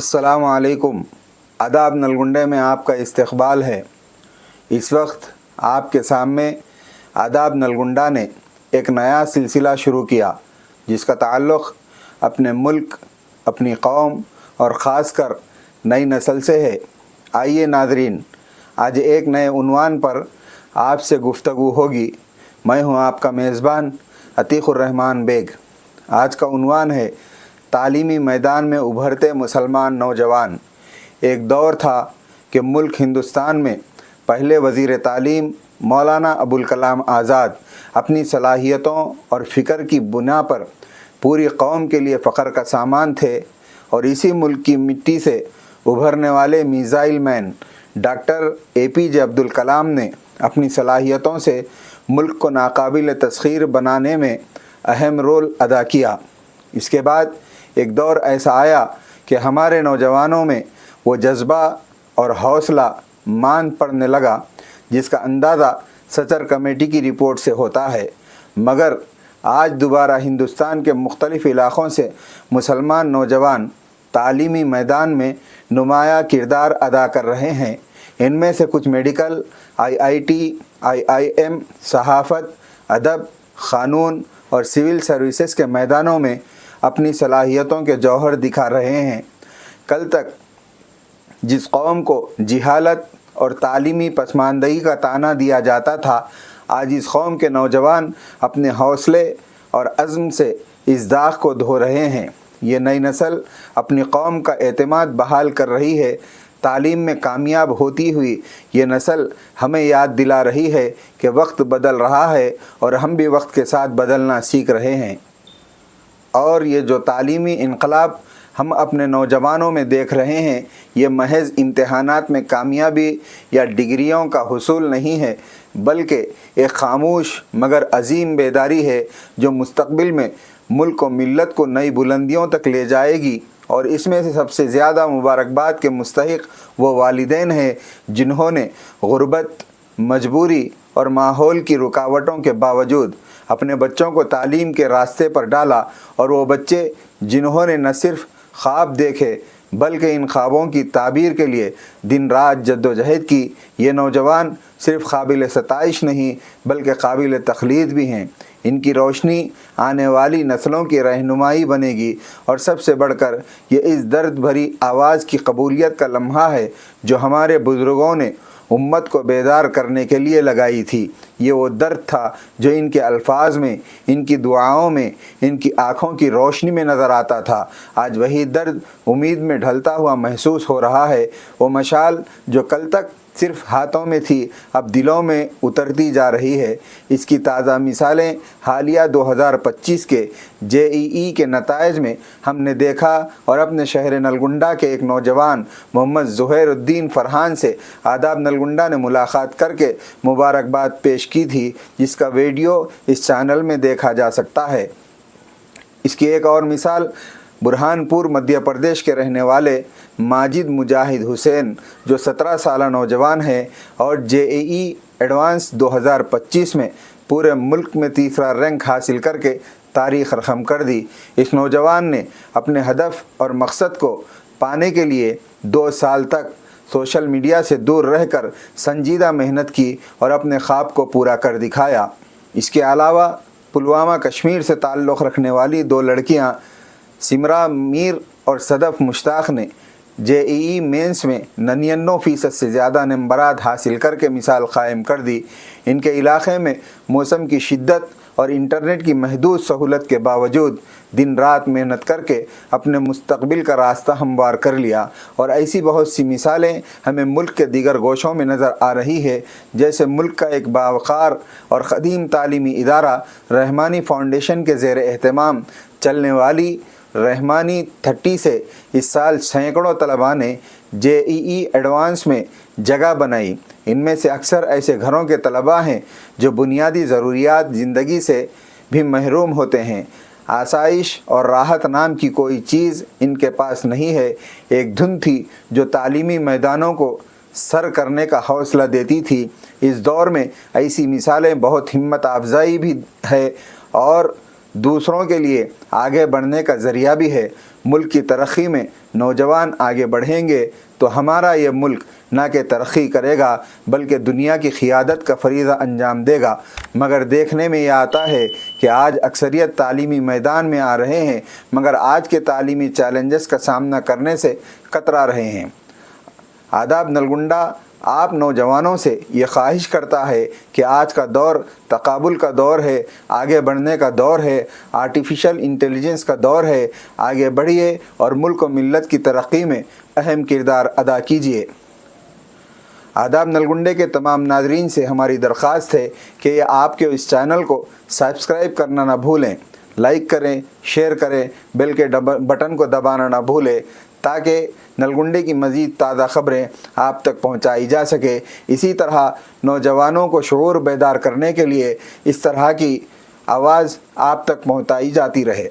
अस्सलाम वालेकुम। आदाब नलगुंडे में आपका इस्तकबाल है। इस वक्त आपके सामने आदाब नलगुंडा ने एक नया सिलसिला शुरू किया जिसका ताल्लुक़ अपने मुल्क, अपनी कौम और ख़ास कर नई नस्ल से है। आइए नाज़रीन, आज एक नए उन्वान पर आपसे गुफ्तगू होगी। मैं हूँ आपका मेज़बान अतीक़ुर रहमान बेग। आज का उन्वान है तालीमी मैदान में उभरते मुसलमान नौजवान। एक दौर था कि मुल्क हिंदुस्तान में पहले वज़ीर तालीम मौलाना अबुल कलाम आज़ाद अपनी सलाहियतों और फ़िक्र की बुना पर पूरी कौम के लिए फ़ख्र का सामान थे, और इसी मुल्क की मिट्टी से उभरने वाले missile man doctor APJ Abdul Kalam ने अपनी सलाहियतों से मुल्क को नाकाबिल तस्ख़ीर बनाने में अहम रोल अदा किया। इसके बाद एक दौर ऐसा आया कि हमारे नौजवानों में वो जज्बा और हौसला मान पड़ने लगा जिसका अंदाज़ा सचर कमेटी की रिपोर्ट से होता है। मगर आज दोबारा हिंदुस्तान के मुख्तलिफ़ इलाक़ों से मुसलमान नौजवान तालीमी मैदान में नुमाया किरदार अदा कर रहे हैं। इनमें से कुछ मेडिकल, IIT, IIM, सहाफ़त, अदब, क़ानून और सिविल सर्विसेज के मैदानों में अपनी सलाहियतों के जौहर दिखा रहे हैं। कल तक जिस कौम को जिहालत और तालीमी पसमानदगी का ताना दिया जाता था, आज इस कौम के नौजवान अपने हौसले और अज़्म से इस दाग को धो रहे हैं। ये नई नस्ल अपनी कौम का एतमाद बहाल कर रही है। तालीम में कामयाब होती हुई ये नस्ल हमें याद दिला रही है कि वक्त बदल रहा है और हम भी वक्त के साथ बदलना सीख रहे हैं। और ये जो तालीमी इनकलाब हम अपने नौजवानों में देख रहे हैं, ये महज इम्तहानात में कामयाबी या डिग्रियों का हुसूल नहीं है, बल्कि एक खामोश मगर अजीम बेदारी है जो मुस्तक़बिल में मुल्क और मिल्लत को नई बुलंदियों तक ले जाएगी। और इसमें से सबसे ज़्यादा मुबारकबाद के मुस्तहिक़ वो वालिदैन हैं जिन्होंने गुर्बत, मजबूरी और माहौल की रुकावटों के बावजूद अपने बच्चों को तालीम के रास्ते पर डाला, और वो बच्चे जिन्होंने न सिर्फ ख्वाब देखे बल्कि इन ख्वाबों की ताबीर के लिए दिन रात जद्दोजहद की। ये नौजवान सिर्फ काबिल सताइश नहीं बल्कि काबिल तक़लीद भी हैं। इनकी रोशनी आने वाली नस्लों की रहनुमाई बनेगी, और सबसे बढ़कर ये इस दर्द भरी आवाज़ की कबूलियत का लम्हा है जो हमारे बुज़ुर्गों ने उम्मत को बेदार करने के लिए लगाई थी। ये वो दर्द था जो इनके अल्फाज में, इनकी दुआओं में, इनकी आँखों की रोशनी में नज़र आता था। आज वही दर्द उम्मीद में ढलता हुआ महसूस हो रहा है। वो मशाल जो कल तक सिर्फ हाथों में थी, अब दिलों में उतरती जा रही है। इसकी ताज़ा मिसालें हालिया 2025 के JEE के नताइज में हमने देखा, और अपने शहर नलगुंडा के एक नौजवान मोहम्मद ज़ुहैरुद्दीन फ़रहान से आदाब नलगुंडा ने मुलाकात करके मुबारकबाद पेश की थी, जिसका वीडियो इस चैनल में देखा जा सकता है। इसकी एक और मिसाल बुरहानपुर मध्य प्रदेश के रहने वाले माजिद मुजाहिद हुसैन, जो 17 साल नौजवान है और JEE एडवांस 2025 में पूरे मुल्क में तीसरा रैंक हासिल करके तारीख़ रक़म कर दी। इस नौजवान ने अपने हदफ और मकसद को पाने के लिए 2 साल तक सोशल मीडिया से दूर रहकर संजीदा मेहनत की और अपने ख्वाब को पूरा कर दिखाया। इसके अलावा पुलवामा कश्मीर से ताल्लुक़ रखने वाली 2 लड़कियां सिमरा मीर और सदफ़ मुश्ताक ने JEE मेंस में 99% से ज़्यादा नंबरात हासिल करके मिसाल कायम कर दी। इनके इलाक़े में मौसम की शिद्दत और इंटरनेट की महदूद सहूलत के बावजूद दिन रात मेहनत करके अपने मुस्तक़बिल का रास्ता हमवार कर लिया। और ऐसी बहुत सी मिसालें हमें मुल्क के दीगर गोशों में नज़र आ रही है। जैसे मुल्क का एक बावक़ार और क़दीम तालीमी इदारा रहमानी फ़ाउंडेशन के ज़ेर एहतमाम चलने वाली रहमानी 30 से इस साल सैकड़ों तलबा ने JEE एडवांस में जगह बनाई। इनमें से अक्सर ऐसे घरों के तलबा हैं जो बुनियादी ज़रूरियात ज़िंदगी से भी महरूम होते हैं। आसाइश और राहत नाम की कोई चीज़ इनके पास नहीं है। एक धुन थी जो तालीमी मैदानों को सर करने का हौसला देती थी। इस दौर में ऐसी मिसालें बहुत हिम्मत अफजाई भी है, और دوسروں کے لیے آگے بڑھنے کا ذریعہ بھی ہے۔ ملک کی ترقی میں نوجوان آگے بڑھیں گے تو ہمارا یہ ملک نہ کہ ترقی کرے گا بلکہ دنیا کی قیادت کا فریضہ انجام دے گا۔ مگر دیکھنے میں یہ آتا ہے کہ آج اکثریت تعلیمی میدان میں آ رہے ہیں مگر آج کے تعلیمی چیلنجز کا سامنا کرنے سے کترا رہے ہیں۔ آداب نلگنڈا آپ نوجوانوں سے یہ خواہش کرتا ہے کہ آج کا دور تقابل کا دور ہے، آگے بڑھنے کا دور ہے، آرٹیفیشل انٹیلیجنس کا دور ہے۔ آگے بڑھیے اور ملک و ملت کی ترقی میں اہم کردار ادا کیجیے۔ آداب نلگنڈے کے تمام ناظرین سے ہماری درخواست ہے کہ یہ آپ کے اس چینل کو سبسکرائب کرنا نہ بھولیں، لائک کریں، شیئر کریں، بیل کے بٹن کو دبانا نہ بھولیں تاکہ نلگنڈے کی مزید تازہ خبریں آپ تک پہنچائی جا سکے۔ اسی طرح نوجوانوں کو شعور بیدار کرنے کے لیے اس طرح کی آواز آپ تک پہنچائی جاتی رہے۔